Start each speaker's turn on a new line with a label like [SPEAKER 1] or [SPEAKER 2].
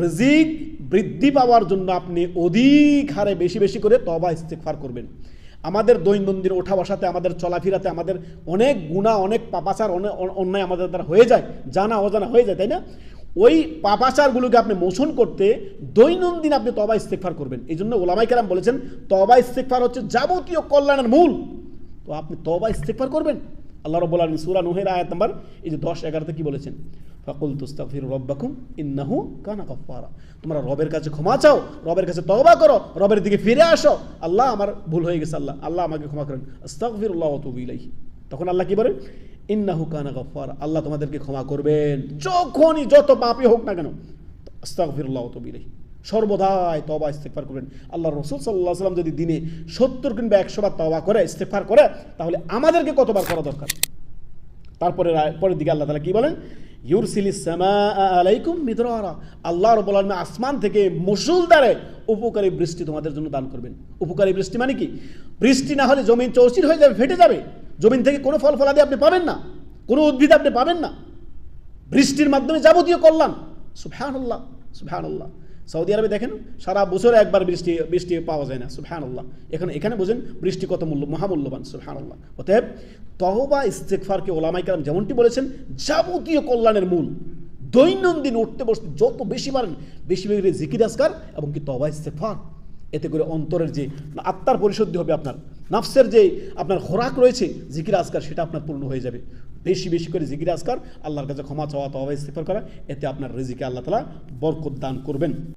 [SPEAKER 1] রিজিক বৃদ্ধি পাওয়ার জন্য আপনি অধিক হারে বেশি বেশি করে তওবা ইস্তেগফার করবেন। আমাদের দৈনন্দিন ওঠা বসাতে, আমাদের চলাফেরাতে আমাদের অনেক গুনাহ, অনেক পাপাচার, অনেক অন্যায় আমাদের দ্বারা হয়ে যায়, জানা অজানা হয়ে যায়, তাই না? ওই পাপাচারগুলোকে আপনি মোচন করতে দৈনন্দিন আপনি তওবা ইস্তেগফার করবেন। এই জন্য ওলামায়ে কেরাম বলেছেন তওবা ইস্তেগফার হচ্ছে যাবতীয় কল্যাণের মূল। তো আপনি তওবা ইস্তেগফার করবেন। আল্লাহ রাব্বুল আলামিন সূরা নূহের আয়াত নাম্বার এই যে 10-11তে কি বলেছেন? ফাকুলতু আস্তাগফিরু রাব্বাকুম ইন্নাহু কানা গাফফারা। তোমরা রবের কাছে ক্ষমা চাও, রবের কাছে তওবা করো, রবের দিকে ফিরে আসো। আল্লাহ আমার ভুল হয়ে গেছে, আল্লাহ আমাকে ক্ষমা করেন, আস্তাগফিরুল্লাহ ওয়া আতুবু ইলাইহি। তখন আল্লাহ কি বলেন? ইন্নাহু কানা গাফফারা, আল্লাহ তোমাদেরকে ক্ষমা করবেন যখনই যত পাপই হোক না কেন। আস্তাগফিরুল্লাহ ওয়া আতুবু ইলাইহি, সর্বদাই তওবা ইস্তেগফার করবেন। আল্লাহর রাসূল সাল্লাল্লাহু আলাইহি ওয়াসাল্লাম যদি দিনে 70 কিংবা 100 বার তওবা করে, ইস্তেগফার করে, তাহলে আমাদেরকে কতবার করা দরকার? তারপরে পরের দিকে আল্লাহ তাআলা কি বলেন? ইউরসিলিস সামাআ আলাইকুম মিদরারা, আল্লাহ রাব্বুল আলামিন আসমান থেকে মুষলধারে উপকারী বৃষ্টি তোমাদের জন্য দান করবেন। উপকারী বৃষ্টি মানে কি? বৃষ্টি না হলে জমিন চৌচির হয়ে যাবে, ফেটে যাবে। জমিন থেকে কোনো ফল ফলাদি আপনি পাবেন না, কোনো উদ্ভিদ আপনি পাবেন না। বৃষ্টির মাধ্যমে যাবতীয় কল্যাণ। সুবহানাল্লাহ, সুবহানাল্লাহ। সৌদি আরবে দেখেন সারা বছর একবার বৃষ্টি পাওয়া যায় না। সুবহানাল্লাহ। এখানে বোঝেন বৃষ্টি কত মহামূল্যবান। সুবহানাল্লাহ। অতএব তওবা ইস্তেগফারকে ওলামায়ে কেরাম যেমনটি বলেছেন যাবতীয় কল্যাণের মূল। দৈনন্দিন উঠতে বসতে যত বেশি পারেন বেশি বেশি জিকির আজকার এবং কি তওবা ইস্তেগফার, এতে করে অন্তরের যে আত্মার পরিশুদ্ধি হবে, আপনার নাফসের যে আপনার খোরাক রয়েছে জিকির আজকার, সেটা আপনার পূর্ণ হয়ে যাবে। বেশি বেশি করে জিকির আজকার, আল্লাহর কাছে ক্ষমা চাওয়া, তওবা ইস্তেগফার করা, এতে আপনার রিজিকে আল্লাহ তাআলা বরকত দান করবেন।